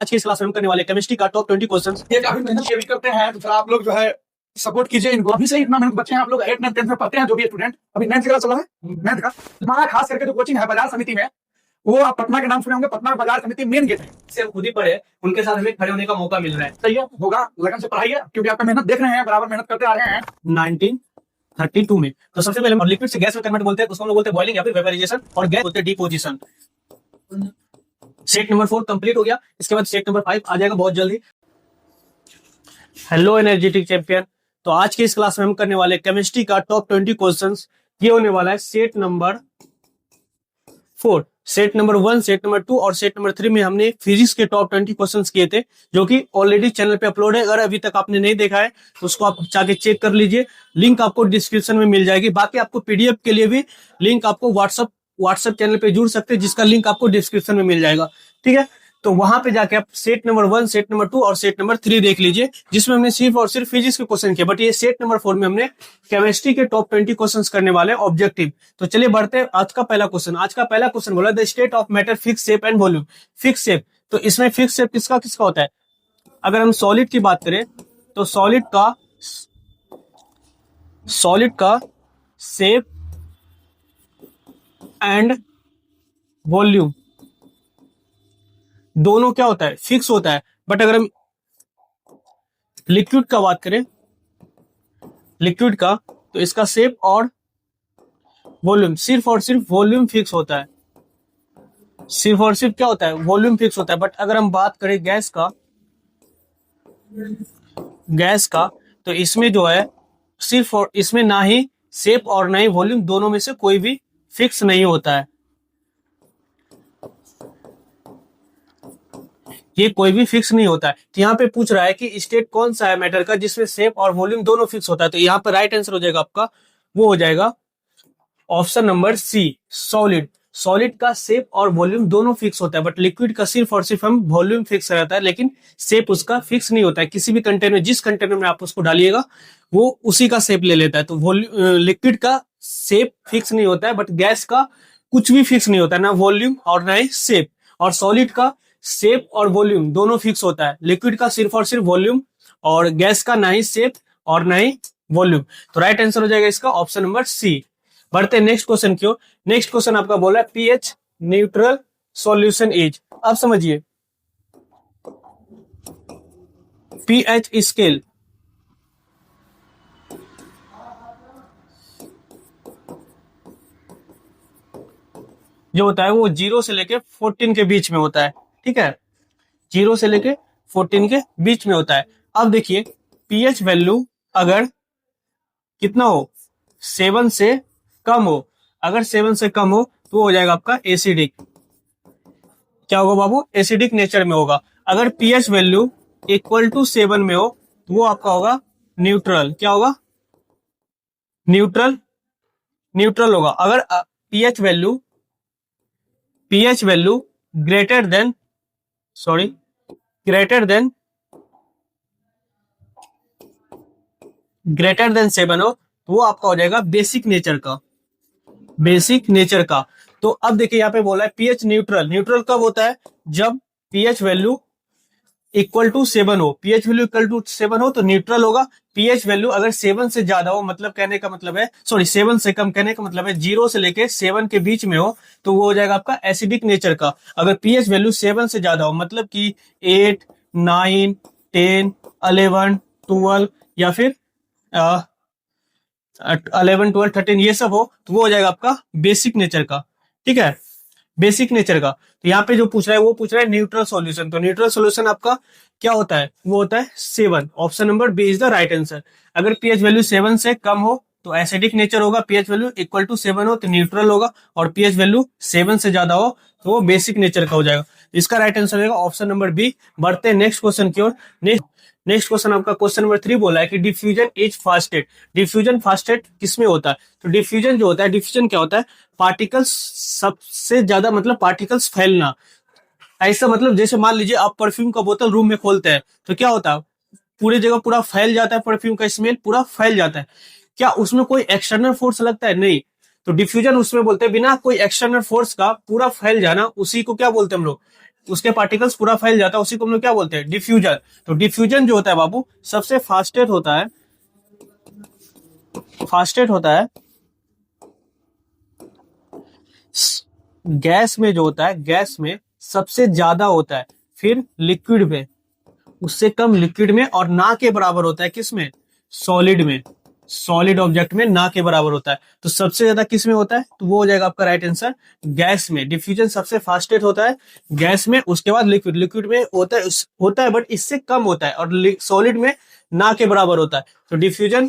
आज की इस क्लास में हम करने वाले केमिस्ट्री का टॉप 20 क्वेश्चंस। ये काफी मेहनत ये भी करते हैं, तो फिर आप लोग जो है सपोर्ट कीजिए इनको। अभी से इतना मेहनत बच्चे हैं, आप लोग 8 9 10 में पढ़ते हैं जो भी स्टूडेंट अभी 9th क्लास चला है। 9th का हमारा खास करके जो कोचिंग है बाजार समिति में, वो आप पटना के नाम सुने होंगे। पटना बाजार समिति मेन गेट है, से हम खुद ही पढ़े, उनके साथ हमें खड़े होने का मौका मिल रहा है। सही है, होगा लगन से पढ़ाइए क्योंकि आपका मेहनत देख रहे हैं, बराबर मेहनत करते आ रहे हैं। 1932 में तो सबसे पहले हम लिक्विड से गैस में कन्वर्ट बोलते हैं, उसको हम लोग बोलते हैं बॉइलिंग या फिर वेपराइजेशन, और गैस बोलते हैं डिपोजिशन। सेट नंबर 4 कंप्लीट हो गया। इसके बाद सेट नंबर 5 आ जाएगा बहुत जल्दी। हेलो एनर्जेटिक चैंपियन, तो आज की इस क्लास में हम करने वाले केमिस्ट्री का टॉप 20 क्वेश्चंस। ये होने वाला है set number 4। Set number 1, set number 2 और सेट नंबर 3 में हमने फिजिक्स के टॉप 20 क्वेश्चंस किए थे, जो कि ऑलरेडी चैनल पे अपलोड है। अगर अभी तक आपने नहीं देखा है तो उसको आप जाके चेक कर लीजिए, लिंक आपको डिस्क्रिप्शन में मिल जाएगी। बाकी आपको पीडीएफ के लिए भी लिंक आपको व्हाट्सएप चैनल पे जुड़ सकते हैं, जिसका लिंक आपको डिस्क्रिप्शन में मिल जाएगा। ठीक है, तो वहां पे जाके आप सेट नंबर 1, सेट नंबर 2 और सेट नंबर 3 देख लीजिए, जिसमें हमने सिर्फ और सिर्फ फिजिक्स के क्वेश्चन किए। बट ये सेट नंबर 4 में हमने केमिस्ट्री के टॉप 20 क्वेश्चंस करने वाले ऑब्जेक्टिव। तो चलिए बढ़ते हैं आज का पहला क्वेश्चन। आज का पहला क्वेश्चन बोला the state of matter fix shape and volume. Fix shape, तो इसमें फिक्स शेप किसका किसका होता है? अगर हम सॉलिड की बात करें तो सॉलिड का शेप एंड वॉल्यूम दोनों क्या होता है? फिक्स होता है। बट अगर हम लिक्विड का बात करें, लिक्विड का, तो इसका शेप और वॉल्यूम, सिर्फ और सिर्फ वॉल्यूम फिक्स होता है। सिर्फ और सिर्फ क्या होता है? वॉल्यूम फिक्स होता है। बट अगर हम बात करें गैस का, तो इसमें जो है सिर्फ और इसमें ना ही शेप और ना ही वॉल्यूम, दोनों में से कोई भी फिक्स नहीं होता है। ये कोई भी फिक्स नहीं होता है। तो यहाँ पे पूछ रहा है कि स्टेट कौन सा है मैटर का जिसमें शेप और वॉल्यूम दोनों फिक्स होता है। तो यहाँ पे राइट आंसर हो जाएगा आपका, वो हो जाएगा option number C, solid. Solid का शेप और वॉल्यूम दोनों फिक्स होता है, बट लिक्विड का सिर्फ और सिर्फ हम वॉल्यूम फिक्स रहता है, लेकिन शेप उसका फिक्स नहीं होता है। किसी भी कंटेनर, जिस कंटेनर में आप उसको डालिएगा वो उसी का शेप ले लेता है। तो लिक्विड का शेप फिक्स नहीं होता है, बट गैस का कुछ भी फिक्स नहीं होता है, ना वॉल्यूम और ना ही शेप। और सॉलिड का शेप और वॉल्यूम दोनों फिक्स होता है, लिक्विड का सिर्फ और सिर्फ वॉल्यूम, और गैस का ना ही शेप और ना ही वॉल्यूम। तो राइट आंसर हो जाएगा इसका ऑप्शन नंबर सी। बढ़ते हैं नेक्स्ट क्वेश्चन की ओर। नेक्स्ट क्वेश्चन आपका बोला है पीएच न्यूट्रल सॉल्यूशन इज। अब समझिए, पीएच स्केल जो होता है वो 0 से लेके 14 के बीच में होता है। ठीक है, 0 से लेके 14 के बीच में होता है। अब देखिए, पीएच वैल्यू अगर कितना हो, 7 से कम हो, अगर 7 से कम हो तो वो हो जाएगा आपका एसिडिक। क्या होगा बाबू? एसिडिक नेचर में होगा। अगर पीएच वैल्यू इक्वल टू 7 में हो तो वो आपका होगा न्यूट्रल। क्या होगा? न्यूट्रल होगा। अगर पीएच वैल्यू ग्रेटर देन 7 हो तो वो आपका हो जाएगा बेसिक नेचर का। तो अब देखिए यहाँ पे बोला है पीएच न्यूट्रल कब होता है? जब पीएच वैल्यू इक्वल टू 7 हो। पीएच वैल्यू इक्वल टू 7 हो तो न्यूट्रल होगा। पीएच वैल्यू अगर 7 से ज्यादा हो, मतलब कहने का मतलब है, 7 से कम कहने का मतलब है 0 से लेके 7 के बीच में हो, तो वो हो जाएगा आपका एसिडिक नेचर का। अगर पीएच वैल्यू 7 से ज्यादा हो, मतलब कि 8, 9, 10, 11, 12 या फिर 11, 12, 13 ये सब हो, तो वो हो जाएगा आपका बेसिक नेचर का। ठीक है, बेसिक नेचर का। तो यहाँ पे जो पूछ रहा है वो पूछ रहा है न्यूट्रल सॉल्यूशन। तो न्यूट्रल सॉल्यूशन आपका क्या होता है? वो होता है 7। Option number B is the right answer. अगर पीएच वैल्यू 7 से कम हो तो एसिडिक नेचर होगा, पीएच वैल्यू इक्वल टू 7 हो तो न्यूट्रल होगा, और पीएच वैल्यू 7 से ज्यादा हो तो वो बेसिक नेचर का हो जाएगा। इसका राइट आंसर होगा ऑप्शन नंबर बी। बढ़ते हैं नेक्स्ट क्वेश्चन की ओर। नेक्स्ट क्वेश्चन आपका क्वेश्चन नंबर 3 बोला है कि डिफ्यूजन इज फास्टेट। डिफ्यूजन फास्टेट किसमें होता है? तो डिफ्यूजन जो होता है, डिफ्यूजन क्या होता है? पार्टिकल्स सबसे ज्यादा, मतलब पार्टिकल्स फैलना। ऐसा मतलब जैसे मान लीजिए आप परफ्यूम का बोतल रूम में खोलते हैं तो क्या होता है? पूरी जगह पूरा फैल जाता है, परफ्यूम का स्मेल पूरा फैल जाता है। क्या उसमें कोई एक्सटर्नल फोर्स लगता है? नहीं। तो डिफ्यूजन उसमें बोलते हैं बिना कोई एक्सटर्नल फोर्स का पूरा फैल जाना, उसी को क्या बोलते हैं हम लोग? उसके पार्टिकल्स पूरा फैल जाता है, उसी को हम लोग क्या बोलते हैं, डिफ्यूजन। तो डिफ्यूजन जो होता है बाबू सबसे फास्टेस्ट होता है, फास्टेस्ट होता है गैस में, जो होता है गैस में सबसे ज्यादा होता है, फिर लिक्विड में, उससे कम लिक्विड में, और ना के बराबर होता है किसमें, सॉलिड में, सॉलिड ऑब्जेक्ट में ना के बराबर होता है। तो सबसे ज्यादा किस में होता है, तो वो हो जाएगा आपका राइट आंसर गैस में। डिफ्यूजन सबसे फास्टेस्ट होता है गैस में, उसके बाद लिक्विड, लिक्विड में होता है बट इससे कम होता है, और सॉलिड में ना के बराबर होता है। तो डिफ्यूजन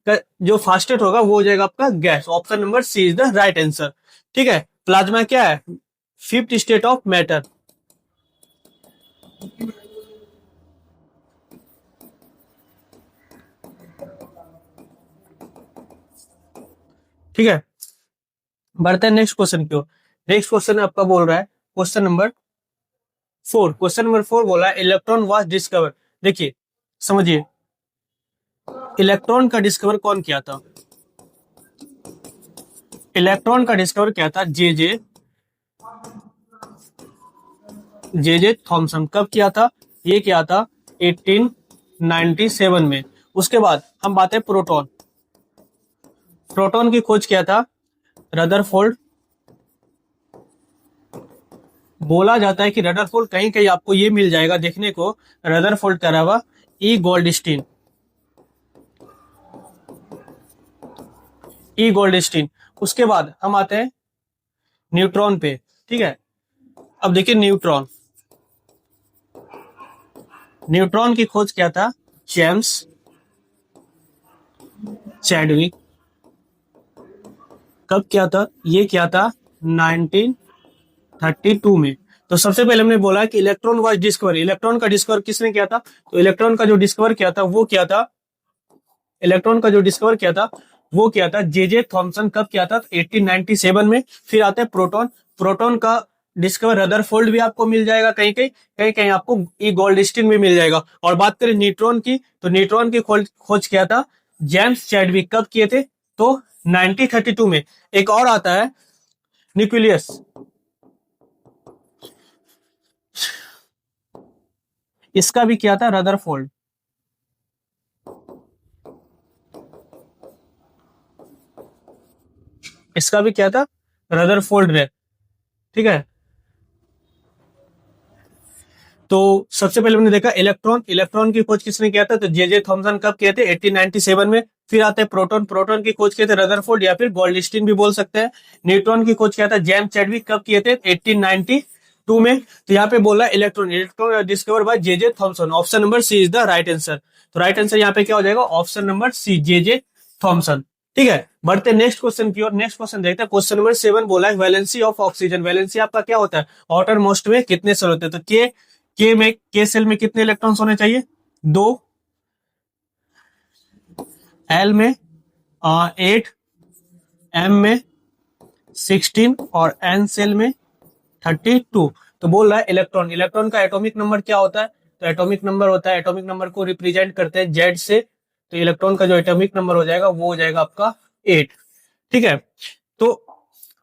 का जो फास्टेस्ट होगा वो हो जाएगा आपका gas. Option number C is the right answer. ठीक है, प्लाज्मा क्या है, फिफ्थ स्टेट ऑफ मैटर। ठीक है, बढ़ते हैं नेक्स्ट क्वेश्चन की ओर। नेक्स्ट क्वेश्चन आपका बोल रहा है क्वेश्चन नंबर 4। क्वेश्चन नंबर 4 बोला है इलेक्ट्रॉन वाज डिस्कवर। देखिए समझिए, इलेक्ट्रॉन का डिस्कवर कौन किया था, इलेक्ट्रॉन का डिस्कवर किया था जे जे थॉमसन। कब किया था, ये किया था 1897 में। उसके बाद हम बात है प्रोटॉन, प्रोटॉन की खोज किया था रदरफोर्ड। बोला जाता है कि रदरफोर्ड, कहीं कहीं आपको ये मिल जाएगा देखने को, रदरफोर्ड का अलावा ई गोल्डस्टीन, ई गोल्डस्टीन। उसके बाद हम आते हैं न्यूट्रॉन पे। ठीक है, अब देखिए न्यूट्रॉन, न्यूट्रॉन की खोज किया था जेम्स चैडविक। कब किया था, ये किया था 1932 में। तो सबसे पहले हमने बोला कि इलेक्ट्रॉन वाज डिस्कवर, इलेक्ट्रॉन का डिस्कवर किसने किया था, तो इलेक्ट्रॉन का जो डिस्कवर किया था वो किया था, इलेक्ट्रॉन का जो डिस्कवर किया था वो किया था जे जे थॉमसन। कब किया था, 1897 में। फिर आता है प्रोटॉन, प्रोटॉन का डिस्कवर रदरफोर्ड भी आपको मिल जाएगा, कहीं कहीं कहीं कहीं आपको ई गोल्डस्टीन भी मिल जाएगा। और बात करें न्यूट्रॉन की, तो न्यूट्रॉन की खोज किया था जेम्स चैडविक। कब किए थे, तो 1932 में। एक और आता है न्यूक्लियस, इसका भी किया था रदरफोर्ड। इसका भी क्या था, रदरफोर्ड ने। ठीक है, तो सबसे पहले हमने देखा इलेक्ट्रॉन, इलेक्ट्रॉन की खोज किसने किया था, तो जे जे थॉमसन। कब किए थे, 1897 में। फिर आते हैं प्रोटॉन, प्रोटॉन की खोज किए थे रदरफोर्ड या फिर गोल्डस्टीन भी बोल सकते हैं। न्यूट्रॉन की खोज किया था जेम्स चैडविक। कब किए थे, 1892 में। तो यहाँ पे बोला electron, electron discover by J J Thomson. Option number C is the right answer. तो राइट आंसर यहाँ पे क्या हो जाएगा, option number C, J J Thomson. ठीक है, बढ़ते नेक्स्ट क्वेश्चन की ओर। नेक्स्ट क्वेश्चन देखते हैं, क्वेश्चन नंबर 7 बोला है वैलेंसी ऑफ ऑक्सीजन। वैलेंसी आपका क्या होता है, आउटर मोस्ट में कितने सेल होते हैं, तो के में, के सेल में कितने इलेक्ट्रॉन्स होने चाहिए, 2, एल में 8, एम में 16 और एन सेल में 32। तो बोल रहा है इलेक्ट्रॉन, इलेक्ट्रॉन का एटॉमिक नंबर क्या होता है, तो एटॉमिक नंबर होता है, एटॉमिक नंबर को रिप्रेजेंट करते हैं जेड से। तो इलेक्ट्रॉन का जो एटॉमिक नंबर हो जाएगा वो हो जाएगा आपका 8। ठीक है, तो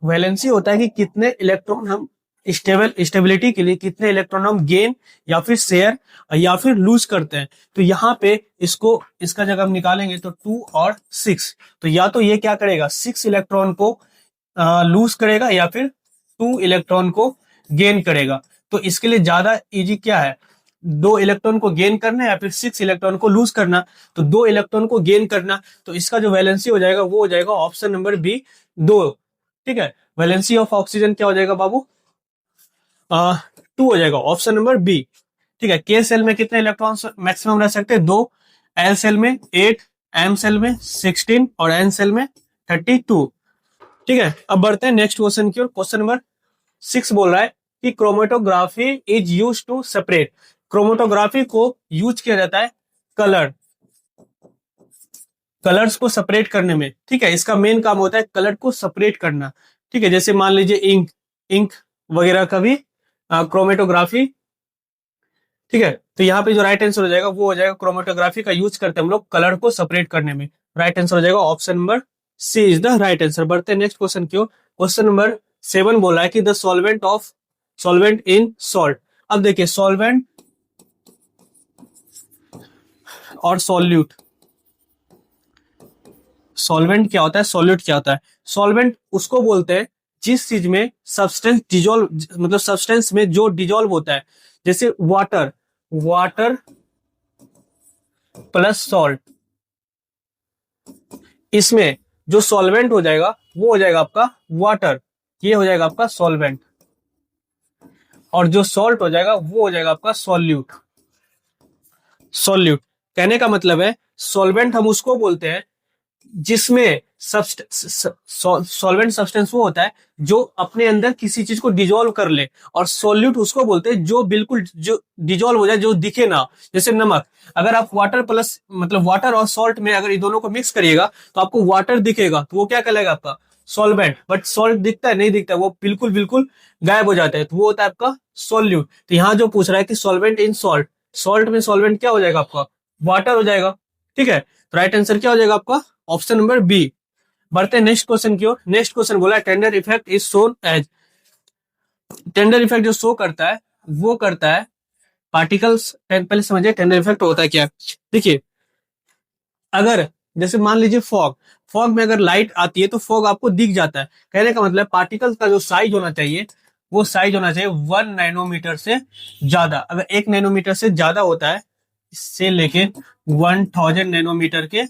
वैलेंसी होता है कि कितने इलेक्ट्रॉन हम स्टेबिलिटी के लिए कितने इलेक्ट्रॉन हम गेन या फिर शेयर या फिर लूज करते हैं। तो यहाँ पे इसको, इसका जगह हम निकालेंगे तो 2 और 6। तो या तो ये क्या करेगा, 6 इलेक्ट्रॉन को लूज करेगा या फिर 2 इलेक्ट्रॉन को गेन करेगा। तो इसके लिए ज्यादा इजी क्या है, 2 इलेक्ट्रॉन को गेन करना या फिर 6 इलेक्ट्रॉन को लूज करना। तो 2 इलेक्ट्रॉन को गेन करना, तो इसका जो वैलेंसी हो जाएगा वो हो जाएगा ऑप्शन नंबर बी, 2। ठीक है, वैलेंसी ऑफ ऑक्सीजन क्या हो जाएगा बाबू, 2 हो जाएगा, ऑप्शन नंबर बी। ठीक है, के सेल में कितने इलेक्ट्रॉन मैक्सिमम रह सकते हैं, 2, एल सेल में 8, एम सेल में 16 और एन सेल में 32। ठीक है, अब बढ़ते हैं नेक्स्ट क्वेश्चन की ओर। क्वेश्चन नंबर 6 बोल रहा है कि chromatography is use to separate. Chromatography को यूज किया जाता है कलर, कलर्स को सेपरेट करने में। ठीक है, इसका मेन काम होता है कलर को सेपरेट करना। ठीक है, जैसे मान लीजिए इंक, इंक वगैरह का भी क्रोमेटोग्राफी। ठीक है, तो यहाँ पे जो राइट आंसर हो जाएगा वो हो जाएगा क्रोमेटोग्राफी का यूज करते हैं हम लोग कलर को सेपरेट करने में। राइट आंसर हो जाएगा option number C is the right answer. बढ़ते हैं नेक्स्ट क्वेश्चन की ओर। क्वेश्चन नंबर 7 बोला है कि द सॉल्वेंट इन सॉल्ट। अब देखिए सॉल्वेंट और सॉल्यूट। सॉल्वेंट क्या होता है, सॉल्यूट क्या होता है? सॉल्वेंट उसको बोलते हैं जिस चीज में सब्सटेंस डिजोल्व, मतलब सब्सटेंस में जो डिजोल्व होता है, जैसे वाटर, वाटर प्लस सॉल्ट, इसमें जो सॉल्वेंट हो जाएगा वो हो जाएगा आपका वाटर, ये हो जाएगा आपका सॉल्वेंट, और जो सॉल्ट हो जाएगा वो हो जाएगा आपका सॉल्यूट। सॉल्यूट कहने का मतलब है सॉल्वेंट हम उसको बोलते हैं जिसमें सॉल्वेंट सब्सटेंस वो होता है जो अपने अंदर किसी चीज को डिजोल्व कर ले, और सॉल्यूट उसको बोलते हैं जो बिल्कुल जो डिजोल्व हो जाए, जो दिखे ना। जैसे नमक, अगर आप वाटर प्लस मतलब वाटर और सॉल्ट में अगर ये दोनों को मिक्स करिएगा तो आपको वाटर दिखेगा, तो वो क्या कहलाएगा आपका सॉल्वेंट। बट सॉल्ट दिखता है, नहीं दिखता, वो बिल्कुल बिल्कुल गायब हो जाता है, तो वो होता है आपका सॉल्यूट। तो यहाँ जो पूछ रहा है कि सॉल्वेंट इन सॉल्ट, सॉल्ट में सॉल्वेंट क्या हो जाएगा आपका वाटर हो जाएगा। ठीक है, तो राइट आंसर क्या हो जाएगा आपका ऑप्शन नंबर बी। बढ़ते हैं नेक्स्ट क्वेश्चन की ओर। नेक्स्ट क्वेश्चन बोला Tyndall effect is shown as, Tyndall effect जो शो करता है वो करता है पार्टिकल्स। पहले समझिए टेंडर इफेक्ट होता है क्या। देखिए अगर जैसे मान लीजिए फॉग, फॉग में अगर लाइट आती है तो फॉग आपको दिख जाता है। कहने का मतलब पार्टिकल्स का जो साइज होना चाहिए वो साइज होना चाहिए 1 नैनोमीटर से ज्यादा। अगर 1 नैनोमीटर से ज्यादा होता है, इससे लेके 1000 नैनोमीटर के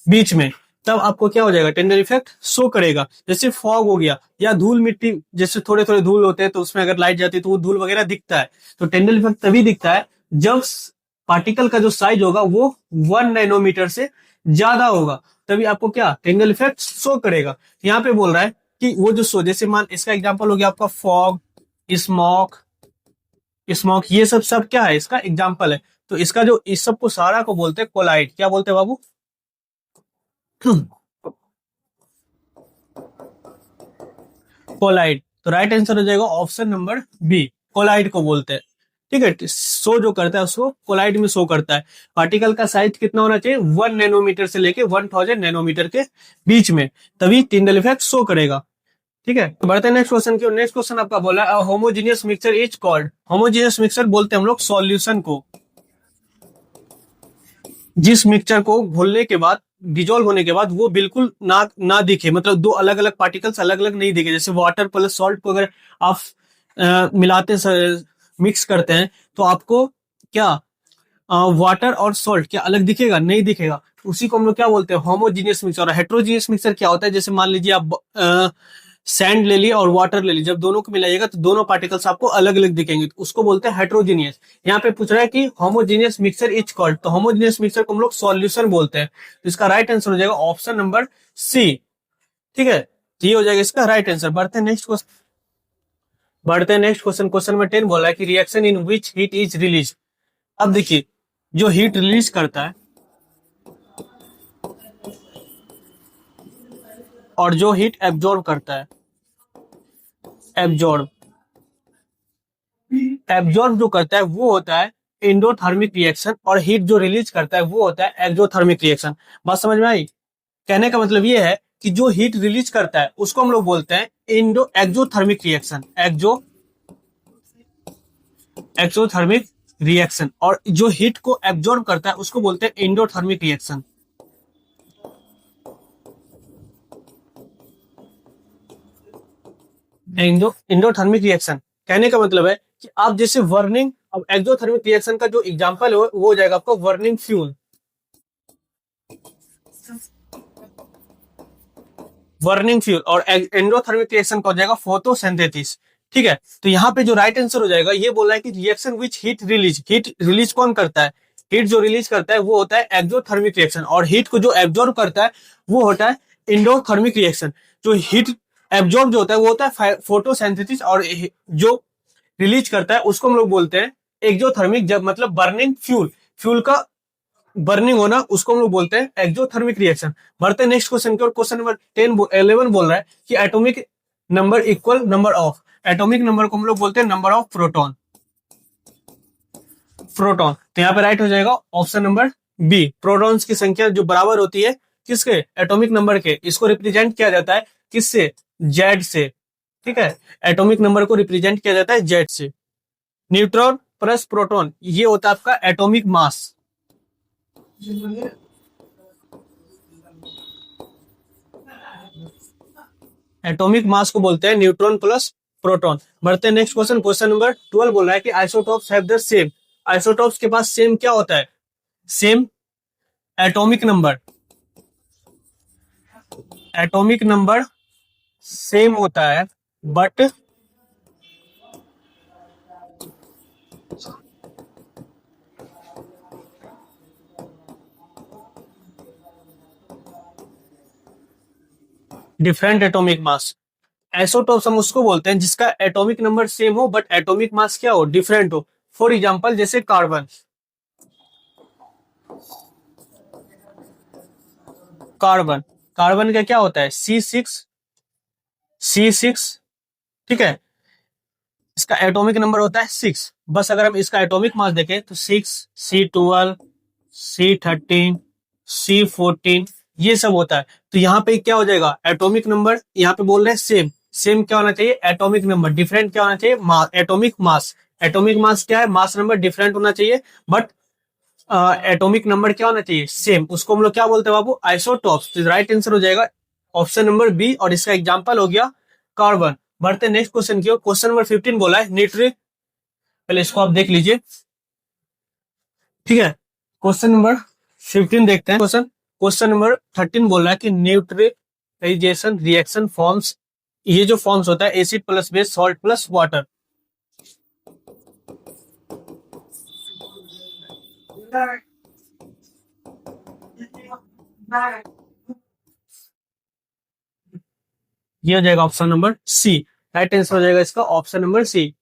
बीच में, तब आपको क्या हो जाएगा टेंडर इफेक्ट शो करेगा। जैसे फॉग हो गया या धूल मिट्टी, जैसे थोड़े थोड़े धूल होते हैं तो उसमें अगर लाइट जाती है तो वो धूल वगैरह दिखता है। तो टेंडर इफेक्ट तभी दिखता है जब पार्टिकल का जो साइज होगा वो 1 नैनोमीटर से ज्यादा होगा, तभी आपको क्या टेंडर इफेक्ट शो करेगा। यहाँ पे बोल रहा है कि वो जो शो, जैसे मान इसका एग्जाम्पल हो गया आपका फॉग, स्मोक, स्मोक, ये सब सब क्या है इसका एग्जाम्पल है। तो इसका जो इस सब को सारा को बोलते हैं कोलाइड। क्या बोलते हैं बाबू? कोलाइड। तो राइट आंसर हो जाएगा ऑप्शन नंबर बी, कोलाइड को बोलते हैं। ठीक है, शो जो करता है उसको कोलाइड में शो करता है। पार्टिकल का साइज कितना होना चाहिए 1 नैनोमीटर से लेके 1000 नैनोमीटर के बीच में, तभी टिंडल इफेक्ट शो करेगा। ठीक है, तो बढ़ते हैं नेक्स्ट क्वेश्चन की। नेक्स्ट क्वेश्चन आपका बोला homogeneous mixture is called, homogeneous mixture बोलते हैं हम लोग सॉल्यूशन को, जिस मिक्सचर को घोलने के बाद डिजोल्व होने के बाद वो बिल्कुल ना दिखे, मतलब दो अलग अलग पार्टिकल्स अलग अलग नहीं दिखे। जैसे वाटर प्लस सॉल्ट को अगर आप मिलाते मिक्स करते हैं तो आपको क्या वाटर और सॉल्ट क्या अलग दिखेगा? नहीं दिखेगा। उसी को हम लोग क्या बोलते हैं होमोजीनियस मिक्सचर। और हेट्रोजीनियस मिक्सचर क्या होता है? जैसे मान लीजिए आप सैंड ले लिए और वाटर ले लिए, जब दोनों को मिलाइएगा तो दोनों पार्टिकल्स आपको अलग अलग दिखेंगे, तो उसको बोलते हैं हेट्रोजीनियस। यहाँ पे पूछ रहा है कि होमोजीनियस मिक्सचर इज कॉल्ड, तो होमोजीनियस मिक्सचर को हम लोग सॉल्यूशन बोलते हैं। तो इसका राइट आंसर हो जाएगा ऑप्शन नंबर सी। ठीक है, ये हो जाएगा इसका राइट आंसर। बढ़ते हैं नेक्स्ट क्वेश्चन। बढ़ते हैं नेक्स्ट क्वेश्चन। क्वेश्चन नंबर 10 बोला है कि reaction in which heat is release. अब देखिए जो हीट रिलीज करता है और जो हीट एब्जॉर्ब करता है, एब्जॉर्ब, एब्जॉर्ब जो करता है वो होता है एंडोथर्मिक रिएक्शन, और हीट जो रिलीज करता है वो होता है एक्सोथर्मिक रिएक्शन। बात समझ में आई? कहने का मतलब ये है कि जो हीट रिलीज करता है उसको हम लोग बोलते हैं एक्सोथर्मिक रिएक्शन, एक्सोथर्मिक रिएक्शन, और जो हीट को एब्जॉर्ब करता है उसको बोलते हैं एंडोथर्मिक रिएक्शन। एंडोथर्मिक रिएक्शन कहने का मतलब है कि आप जैसे वर्निंग, अब एक्सोथर्मिक रिएक्शन का जो एग्जांपल है वो हो जाएगा आपका वर्निंग फ्यूल, वर्निंग फ्यूल, और एंडोथर्मिक रिएक्शन का हो जाएगा फोटोसिंथेसिस। ठीक है, तो यहाँ पे जो राइट आंसर हो जाएगा ये बोल रहा है कि reaction which heat release, heat release कौन करता है? हीट जो रिलीज करता है वो होता है एक्सोथर्मिक रिएक्शन, और हीट को जो एब्जॉर्ब करता है वो होता है एंडोथर्मिक रिएक्शन। जो हीट एब्जॉर्ब जो होता है वो होता है फोटोसिंथेसिस, और जो रिलीज करता है उसको हम लोग बोलते हैं एक्सोथर्मिक, जब मतलब बर्निंग फ्यूल, फ्यूल का बर्निंग होना, उसको हम लोग बोलते हैं एक्सोथर्मिक रिएक्शन। बढ़ते हैं नेक्स्ट क्वेश्चन की ओर। क्वेश्चन नंबर 11 बोल रहा है कि atomic number equal number of, atomic number को हम लोग बोलते हैं नंबर ऑफ प्रोटॉन, प्रोटॉन। तो यहाँ पे राइट हो जाएगा ऑप्शन नंबर बी, प्रोटॉन्स की संख्या जो बराबर होती है किसके? एटॉमिक नंबर के। इसको रिप्रेजेंट किया जाता है किससे? जेड से। ठीक है, एटॉमिक नंबर को रिप्रेजेंट किया जाता है जेड से। न्यूट्रॉन प्लस प्रोटॉन ये होता है आपका एटॉमिक मास। एटॉमिक मास को बोलते हैं न्यूट्रॉन प्लस प्रोटॉन। बढ़ते हैं नेक्स्ट क्वेश्चन, क्वेश्चन नंबर 12 बोल रहा है कि isotopes have the same, isotopes के पास सेम क्या होता है, same atomic number, atomic number same होता है but different atomic mass. Isotopes हम उसको बोलते हैं जिसका एटॉमिक नंबर सेम हो बट एटॉमिक मास क्या हो, डिफरेंट हो। फॉर एग्जांपल जैसे कार्बन, कार्बन कार्बन का क्या होता है C6, ठीक है, इसका एटॉमिक नंबर होता है 6। बस अगर हम इसका एटॉमिक मास देखें तो 6, C12, C13, C14 ये सब होता है। तो यहाँ पे क्या हो जाएगा, एटॉमिक नंबर यहाँ पे बोल रहे हैं सेम, सेम क्या होना चाहिए एटॉमिक नंबर, डिफरेंट क्या होना चाहिए एटॉमिक मास। एटॉमिक मास क्या है, मास नंबर डिफरेंट होना चाहिए बट एटॉमिक नंबर क्या होना चाहिए सेम, उसको हम लोग क्या बोलते हैं बाबू, आइसोटॉप्स। तो राइट आंसर हो जाएगा ऑप्शन नंबर बी और इसका एग्जांपल हो गया कार्बन। बढ़ते नेक्स्ट क्वेश्चन की ओर, क्वेश्चन नंबर 15 बोला है न्यूट्री, पहले इसको आप देख लीजिए, ठीक है। क्वेश्चन नंबर 15 देखते हैं, क्वेश्चन क्वेश्चन नंबर 13 बोल रहा है कि न्यूट्रलाइजेशन रिएक्शन फॉर्म्स, ये जो फॉर्म्स होता है acid plus base salt plus water. ये हो जाएगा option number C, right answer हो जाएगा इसका option number C.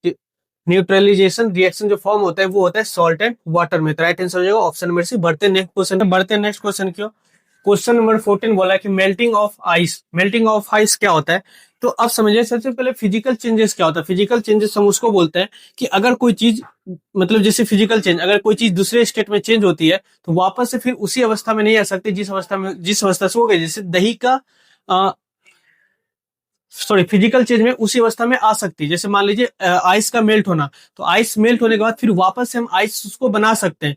Neutralisation reaction जो फॉर्म होता है वो होता है सॉल्ट एंड वाटर में, तो राइट आंसर हो जाएगा ऑप्शन नंबर सी। बढ़ते नेक्स्ट क्वेश्चन क्यों, क्वेश्चन नंबर 14 बोला है कि melting of ice, melting of ice क्या होता है। तो अब समझिए सबसे पहले फिजिकल चेंजेस क्या होता है। फिजिकल चेंजेस हम उसको बोलते हैं कि अगर कोई चीज, मतलब जैसे फिजिकल चेंज, अगर कोई चीज दूसरे स्टेट में चेंज होती है तो वापस से फिर उसी अवस्था में नहीं आ सकती जिस अवस्था से हो गई। जैसे दही का सॉरी फिजिकल चेंज में उसी अवस्था में आ सकती है। जैसे मान लीजिए आइस का मेल्ट होना, तो आइस मेल्ट होने के बाद फिर वापस से हम आइस उसको बना सकते हैं,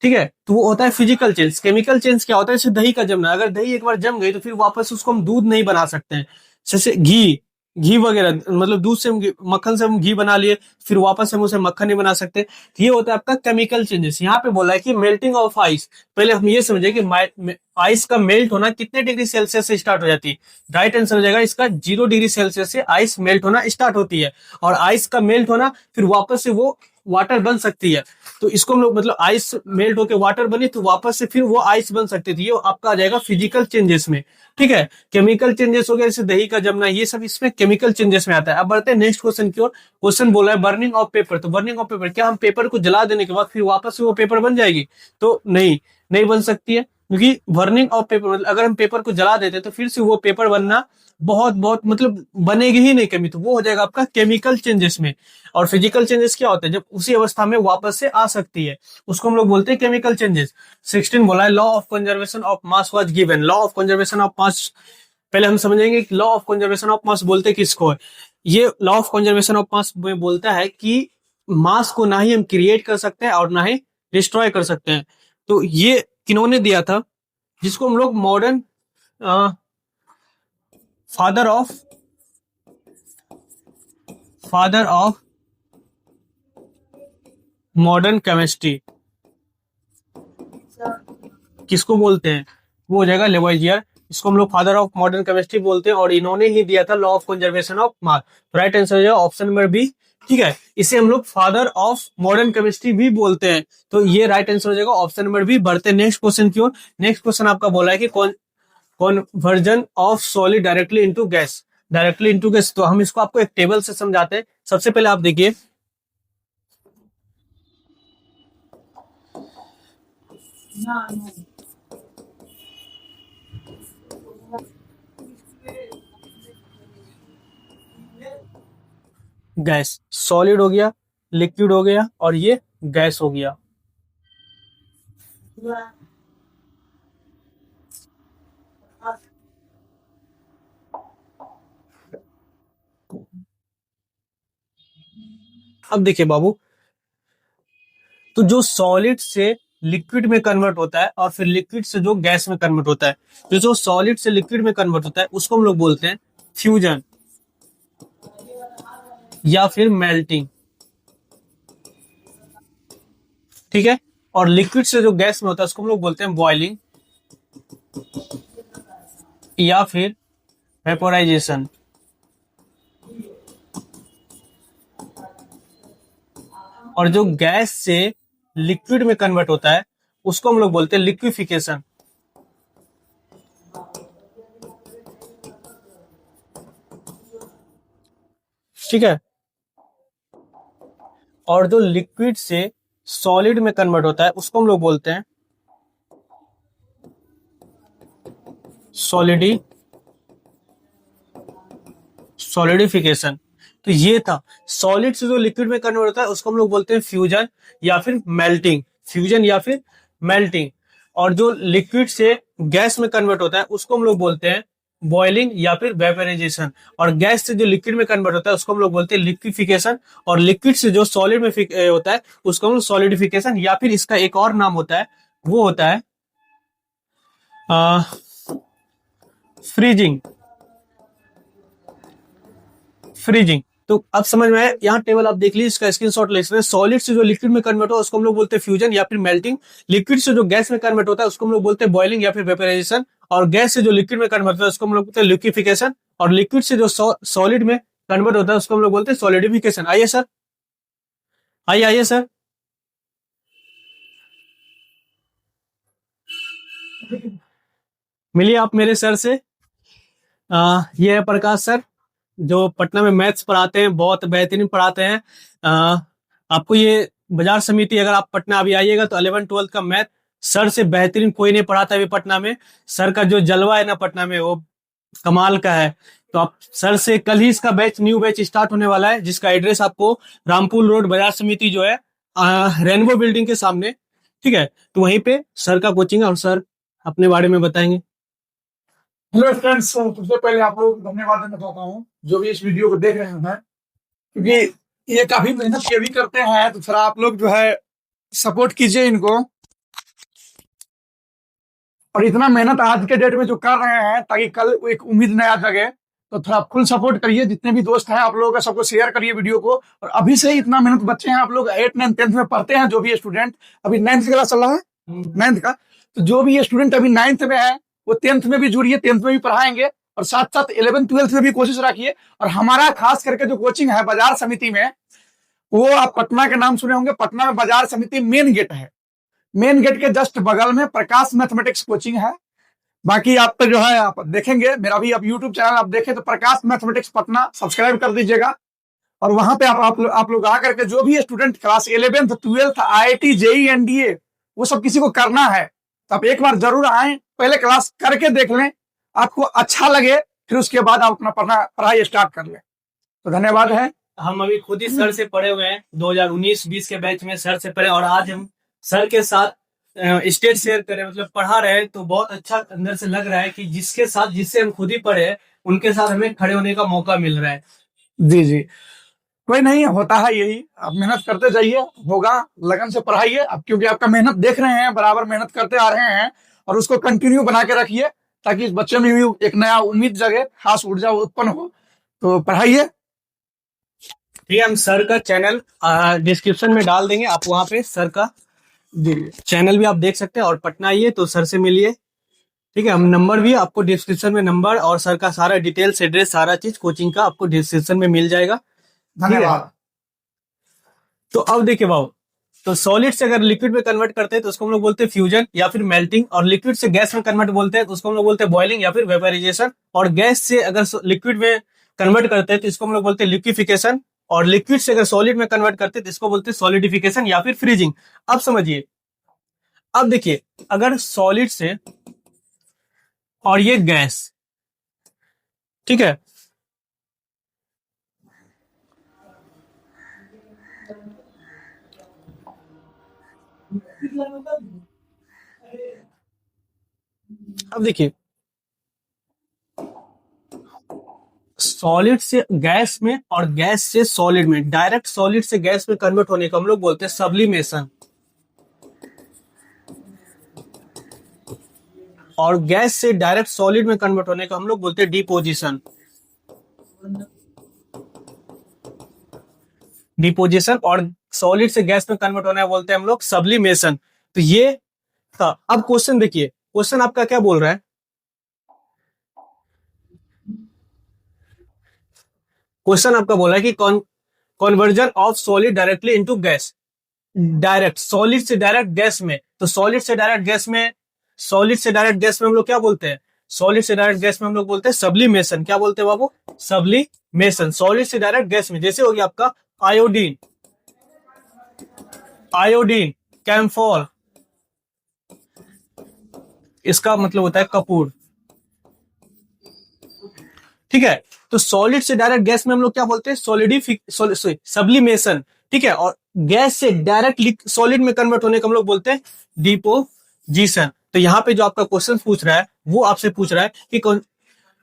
ठीक है, तो वो होता है फिजिकल चेंज। केमिकल चेंज क्या होता है, जैसे दही का जमना, अगर दही एक बार जम गई तो फिर वापस उसको हम दूध नहीं बना सकते हैं। जैसे घी, घी वगैरह, मतलब दूध से हम मक्खन से हम घी बना लिए, फिर वापस हम उसे मक्खन नहीं बना सकते। तो ये होता है आपका केमिकल चेंजेस। यहाँ पे बोला है कि मेल्टिंग ऑफ आइस, पहले हम ये समझे कि आइस का मेल्ट होना कितने डिग्री सेल्सियस से स्टार्ट हो जाती है। राइट आंसर हो जाएगा इसका 0 डिग्री सेल्सियस से आइस मेल्ट होना स्टार्ट होती है। और आइस का मेल्ट होना फिर वापस से वो वाटर बन सकती है। तो इसको हम लोग, मतलब आइस मेल्ट होकर वाटर बनी तो वापस से फिर वो आइस बन सकती थी। ये आपका आ जाएगा फिजिकल चेंजेस में, ठीक है। केमिकल चेंजेस हो गया जैसे दही का जमना, ये सब इसमें केमिकल चेंजेस में आता है। अब बढ़ते हैं नेक्स्ट क्वेश्चन की ओर। क्वेश्चन बोला है बर्निंग ऑफ पेपर, तो बर्निंग ऑफ पेपर क्या हम पेपर को जला देने के बाद फिर वापस से वो पेपर बन जाएगी, तो नहीं, नहीं बन सकती है। क्योंकि बर्निंग ऑफ पेपर मतलब अगर हम पेपर को जला देते तो फिर से वो पेपर बनना बहुत बहुत मतलब बनेगी ही नहीं कमी, तो वो हो जाएगा आपका केमिकल चेंजेस में। और फिजिकल चेंजेस क्या होता है, जब उसी अवस्था में वापस से आ सकती है, उसको हम लोग बोलते हैं केमिकल चेंजेस। 16 बोला है law of conservation of mass was given, law of conservation of mass, पहले हम समझेंगे कि law of conservation of mass बोलते किसको है। ये law of conservation of mass में बोलता है कि मास को ना ही हम क्रिएट कर सकते हैं और ना ही डिस्ट्रॉय कर सकते हैं। तो ये किन्होंने दिया था, जिसको हम लोग modern father of father of modern chemistry किसको बोलते हैं, वो हो जाएगा लेवोइजियर। इसको हम लोग फादर ऑफ मॉडर्न केमिस्ट्री बोलते हैं और इन्होंने ही दिया था law of conservation of mass. Right answer हो जाएगा ऑप्शन नंबर बी, ठीक है। इसे हम लोग फादर ऑफ मॉडर्न केमिस्ट्री भी बोलते हैं, तो ये राइट आंसर हो जाएगा ऑप्शन नंबर बी। बढ़ते नेक्स्ट क्वेश्चन की ओर। नेक्स्ट क्वेश्चन आपका बोला है कि conversion of solid directly into gas, directly into gas. तो हम इसको आपको एक टेबल से समझाते हैं। सबसे पहले आप देखिए, गैस सॉलिड हो गया, लिक्विड हो गया और ये गैस हो गया। अब देखिए बाबू, तो जो सॉलिड से लिक्विड में कन्वर्ट होता है और फिर लिक्विड से जो गैस में कन्वर्ट होता है, जो सॉलिड से लिक्विड में कन्वर्ट होता है उसको हम लोग बोलते हैं फ्यूजन या फिर मेल्टिंग। ठीक है। और लिक्विड से जो गैस में होता है उसको हम लोग बोलते हैं बॉइलिंग या फिर वेपोराइजेशन। और जो गैस से लिक्विड में कन्वर्ट होता है उसको हम लोग बोलते हैं लिक्विफिकेशन। ठीक है। और जो लिक्विड से सॉलिड में कन्वर्ट होता है उसको हम लोग बोलते हैं सॉलिडिफिकेशन। तो ये था सॉलिड से जो लिक्विड में कन्वर्ट होता है उसको हम लोग बोलते हैं फ्यूजन या फिर मेल्टिंग। फ्यूजन या फिर मेल्टिंग। और जो लिक्विड से गैस में कन्वर्ट होता है उसको हम लोग बोलते हैं बॉइलिंग या फिर वेपराइजेशन। और गैस से जो लिक्विड में कन्वर्ट होता है उसको हम लोग बोलते हैं लिक्विफिकेशन। और लिक्विड से जो सॉलिड में होता है उसको हम लोग सॉलिडिफिकेशन या फिर इसका एक और नाम होता है वो होता है फ्रीजिंग। फ्रीजिंग। तो अब समझ में आया। यहाँ टेबल आप देख लीजिए, इसका स्क्रीनशॉट ले सकते हैं। सॉलिड से जो लिक्विड में कन्वर्ट हो उसको हम लोग बोलते हैं फ्यूजन या फिर मेल्टिंग। लिक्विड से जो गैस में कन्वर्ट होता है उसको हम लोग बोलते हैं बॉइलिंग या फिर वेपराइजेशन। और गैस से जो लिक्विड में कन्वर्ट होता है उसको हम लोग बोलते हैं लिक्विफिकेशन। और लिक्विड से जो सॉलिड में कन्वर्ट होता है उसको हम लोग बोलते हैं सॉलिडिफिकेशन। आइए सर, आइए आइए सर। मिलिए आप मेरे सर से। ये है प्रकाश सर जो पटना में मैथ्स पढ़ाते हैं, बहुत बेहतरीन पढ़ाते हैं। आपको ये बाजार समिति, अगर आप पटना अभी आइएगा तो 11-12 का मैथ सर से बेहतरीन कोई नहीं पढ़ाता अभी पटना में। सर का जो जलवा है ना पटना में वो कमाल का है। तो आप सर से कल ही इसका बैच, न्यू बैच स्टार्ट होने वाला है, जिसका एड्रेस आपको रामपुर रोड बाजार समिति जो है रेनबो बिल्डिंग के सामने। ठीक है। तो वहीं पे सर का कोचिंग है और सर अपने बारे में बताएंगे। हेलो फ्रेंड्स, सबसे पहले आप लोग को धन्यवाद देना चाहता हूँ जो भी इस वीडियो को देख रहे हैं, क्योंकि ये काफी मेहनत ये भी करते हैं। तो थोड़ा आप लोग जो है सपोर्ट कीजिए इनको। और इतना मेहनत आज के डेट में जो कर रहे हैं ताकि कल एक उम्मीद नया जगे, तो थोड़ा फुल सपोर्ट करिए। जितने भी दोस्त हैं आप लोगों का सबको शेयर करिए वीडियो को। और अभी से इतना मेहनत, बच्चे हैं आप लोग 8, 9, 10th में पढ़ते हैं, जो भी स्टूडेंट अभी 9th क्लास चल रहा है, 9th का, तो जो भी स्टूडेंट अभी 9th में है वो 10th में भी जुड़िए, 10th में भी पढ़ाएंगे। और साथ साथ 11th 12th में भी कोशिश रखिए। और हमारा खास करके जो कोचिंग है बाजार समिति में, वो आप पटना के नाम सुने होंगे। पटना में बाजार समिति मेन गेट है, मेन गेट के जस्ट बगल में प्रकाश मैथमेटिक्स कोचिंग है। बाकी आप तो जो है आप देखेंगे मेरा भी, आप यूट्यूब चैनल आप देखें तो प्रकाश मैथमेटिक्स पटना सब्सक्राइब कर दीजिएगा। और वहां पे आप लोग आकर के जो भी student class 11th 12th IIT JEE NDA वो सब किसी को करना है तो आप एक बार जरूर आए, पहले क्लास करके देख लें, आपको अच्छा लगे फिर उसके बाद आप अपना पढ़ाई स्टार्ट कर लें। तो धन्यवाद है। हम अभी खुद ही सर से पढ़े हुए हैं, 2019-20 के बैच में सर से पढ़े, और आज हम सर के साथ स्टेज शेयर करें, मतलब पढ़ा रहे हैं, तो बहुत अच्छा अंदर से लग रहा है कि जिसके साथ, जिससे हम खुद ही पढ़े हैं उनके साथ हमें खड़े होने का मौका मिल रहा है। जी जी, कोई नहीं, होता है यही। आप मेहनत करते जाइए, होगा, लगन से पढ़ाइए अब, क्योंकि आपका मेहनत देख रहे हैं, बराबर मेहनत करते आ रहे हैं। और उसको कंटिन्यू बना के रखिए ताकि इस बच्चे में भी एक नया उम्मीद जगे, खास ऊर्जा उत्पन्न हो। तो पढ़ाइए। ठीक है, हम सर का चैनल डिस्क्रिप्शन में डाल देंगे, आप वहां पे सर का चैनल भी आप देख सकते हैं। और पटना आइए तो सर से मिलिए। ठीक है, हम नंबर भी आपको डिस्क्रिप्शन में, नंबर और सर का सारा डिटेल्स, एड्रेस, सारा चीज कोचिंग का आपको डिस्क्रिप्शन में मिल जाएगा। धन्यवाद। तो अब देखिए बाबू, तो सॉलिड से अगर लिक्विड में कन्वर्ट करते हैं तो उसको हम लोग बोलते हैं फ्यूजन या फिर मेल्टिंग। और लिक्विड से गैस में कन्वर्ट बोलते हैं तो उसको हम लोग बोलते हैं बॉइलिंग या फिर वेपराइजेशन। और गैस से अगर लिक्विड में कन्वर्ट करते हैं तो इसको हम लोग बोलते हैं लिक्विफिकेशन। और लिक्विड से अगर सॉलिड में कन्वर्ट करते हैं तो इसको बोलते हैं सॉलिडिफिकेशन या फिर फ्रीजिंग। अब समझिए, अब देखिए, अगर सॉलिड से और ये गैस, ठीक है, अब देखिए, सॉलिड से गैस में और गैस से सॉलिड में, डायरेक्ट सॉलिड से गैस में कन्वर्ट होने को हम लोग बोलते हैं सब्लिमेशन। और गैस से डायरेक्ट सॉलिड में कन्वर्ट होने को हम लोग बोलते हैं डिपोजिशन। डिपोजिशन और सॉलिड से गैस में कन्वर्ट होना बोलते हैं हम लोग सब्लिमेशन। तो ये था। अब क्वेश्चन देखिए, क्वेश्चन आपका क्या बोल रहा है, क्वेश्चन आपका बोला है कि conversion of solid directly into gas, direct solid से डायरेक्ट गैस में। तो सॉलिड से डायरेक्ट गैस में, सॉलिड से डायरेक्ट गैस में हम लोग क्या बोलते हैं, सॉलिड से डायरेक्ट गैस में हम लोग बोलते हैं सब्लिमेशन। क्या बोलते हैं बाबू, सब्लिमेशन। सॉलिड से डायरेक्ट गैस में जैसे हो गया आपका आयोडीन, आयोडीन, कैम्फोर, इसका मतलब होता है कपूर, ठीक है। तो सॉलिड से डायरेक्ट गैस में हम लोग क्या बोलते हैं, सब्लिमेशन, ठीक है। और गैस से डायरेक्ट सॉलिड में कन्वर्ट होने को हम लोग बोलते हैं डिपोजिशन। तो यहाँ पे जो आपका क्वेश्चन पूछ रहा है वो आपसे पूछ रहा है कि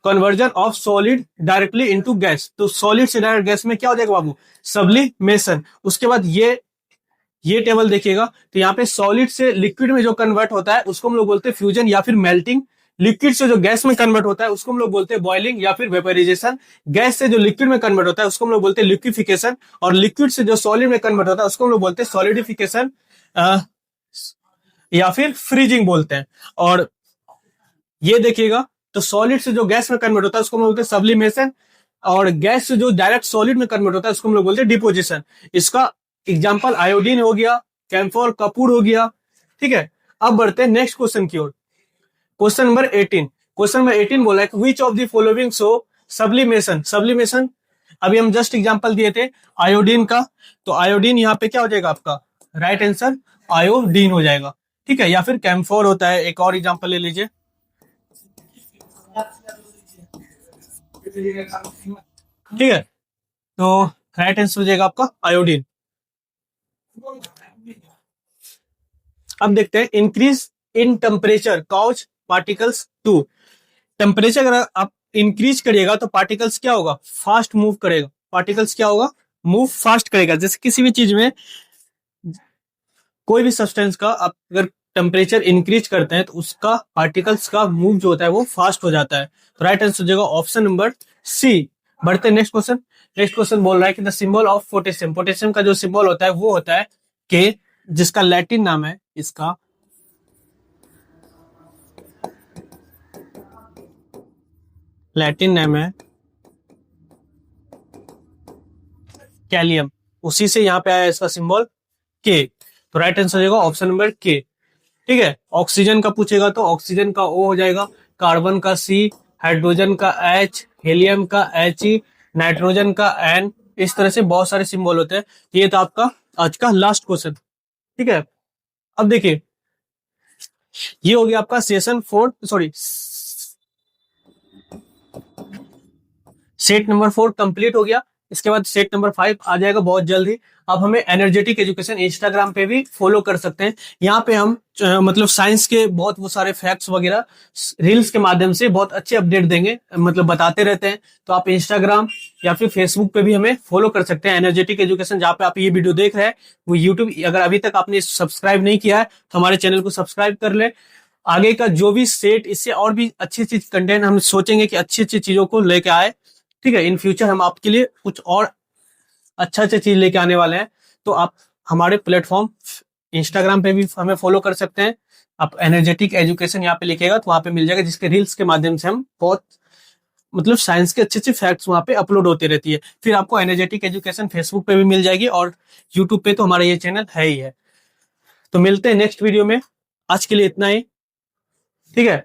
conversion of solid directly into gas. तो सॉलिड से डायरेक्ट गैस में क्या हो जाएगा बाबू, सब्लिमेशन। उसके बाद ये टेबल देखिएगा, तो यहाँ पे सॉलिड से लिक्विड में जो कन्वर्ट होता है उसको हम लोग बोलते हैं फ्यूजन या फिर मेल्टिंग। लिक्विड से जो गैस में कन्वर्ट होता है उसको हम लोग बोलते हैं बॉइलिंग या फिर वेपराइजेशन। गैस से जो लिक्विड में कन्वर्ट होता है उसको हम लोग बोलते हैं लिक्विफिकेशन। और लिक्विड से जो सॉलिड में कन्वर्ट होता है उसको हम लोग बोलते हैं सॉलिडिफिकेशन या फिर फ्रीजिंग बोलते हैं। और ये देखिएगा, तो सॉलिड से जो गैस में कन्वर्ट होता है उसको हम लोग बोलते हैं सब्लिमेशन। और गैस से जो डायरेक्ट सॉलिड में कन्वर्ट होता है उसको हम लोग बोलते हैं डिपोजिशन। इसका एग्जाम्पल आयोडीन हो गया, कैम्फोर, कपूर हो गया, ठीक है। अब बढ़ते हैं नेक्स्ट क्वेश्चन की ओर। क्वेश्चन नंबर 18, क्वेश्चन नंबर 18 बोला है which of the following show sublimation. Sublimation अभी हम जस्ट एग्जांपल दिए थे आयोडीन का, तो आयोडीन यहाँ पे क्या हो जाएगा आपका, राइट आंसर आयोडीन हो जाएगा, ठीक है। या फिर कैम्फोर होता है, एक और एग्जांपल ले लीजिए, ठीक है। तो राइट आंसर हो जाएगा आपका आयोडीन। अब देखते हैं increase in temperature cause particles to. Temperature अगर आप इंक्रीज करिएगा तो पार्टिकल्स क्या होगा, फास्ट मूव करेगा। पार्टिकल्स क्या होगा, मूव फास्ट करेगा। जैसे किसी भी चीज में, कोई भी सब्सटेंस का आप अगर टेम्परेचर इंक्रीज करते हैं तो उसका पार्टिकल्स का मूव जो होता है वो फास्ट हो जाता है। तो राइट आंसर हो जाएगा ऑप्शन नंबर सी। बढ़ते हैं नेक्स्ट क्वेश्चन। नेक्स्ट क्वेश्चन बोल रहा है कि the symbol of potassium. Potassium का जो सिंबल होता है वो होता है के, जिसका लैटिन नाम है, इसका लैटिन नेम है कैलियम। उसी से यहाँ पे आया इसका सिंबल के। तो राइट आंसर हो जाएगा ऑप्शन नंबर के, ठीक है। ऑक्सीजन का पूछेगा तो ऑक्सीजन का ओ हो जाएगा, कार्बन का सी, हाइड्रोजन का एच, हीलियम का एच ई, नाइट्रोजन का एन। इस तरह से बहुत सारे सिंबल होते हैं। ये था आपका आज का लास्ट क्वेश्चन, ठीक है। अब देखिए, ये हो गया आपका session 4, sorry set number 4 complete हो गया। इसके बाद सेट नंबर 5 आ जाएगा बहुत जल्दी। अब हमें एनर्जेटिक एजुकेशन इंस्टाग्राम पे भी फॉलो कर सकते हैं। यहाँ पे हम मतलब साइंस के बहुत वो सारे फैक्ट्स वगैरह रील्स के माध्यम से बहुत अच्छे अपडेट देंगे, मतलब बताते रहते हैं। तो आप इंस्टाग्राम या फिर फेसबुक पे भी हमें फॉलो कर सकते हैं, एनर्जेटिक एजुकेशन। जहाँ पे आप ये वीडियो देख रहे हैं वो यूट्यूब, अगर अभी तक आपने सब्सक्राइब नहीं किया है तो हमारे चैनल को सब्सक्राइब कर ले। आगे का जो भी सेट, इससे और भी अच्छी अच्छी कंटेंट हम सोचेंगे कि अच्छी अच्छी चीजों को लेके आए, ठीक है। इन फ्यूचर हम आपके लिए कुछ और अच्छा चीज लेके आने वाले हैं। तो आप हमारे प्लेटफॉर्म इंस्टाग्राम पे भी हमें फॉलो कर सकते हैं। आप एनर्जेटिक एजुकेशन यहाँ पे लिखेगा तो वहां पे मिल जाएगा, जिसके रील्स के माध्यम से हम बहुत मतलब साइंस के अच्छे अच्छे फैक्ट्स वहां पे अपलोड होती रहती है। फिर आपको एनर्जेटिक एजुकेशन फेसबुक पे भी मिल जाएगी और यूट्यूब पे तो हमारा ये चैनल है ही है। तो मिलते हैं नेक्स्ट वीडियो में। आज के लिए इतना ही, ठीक है।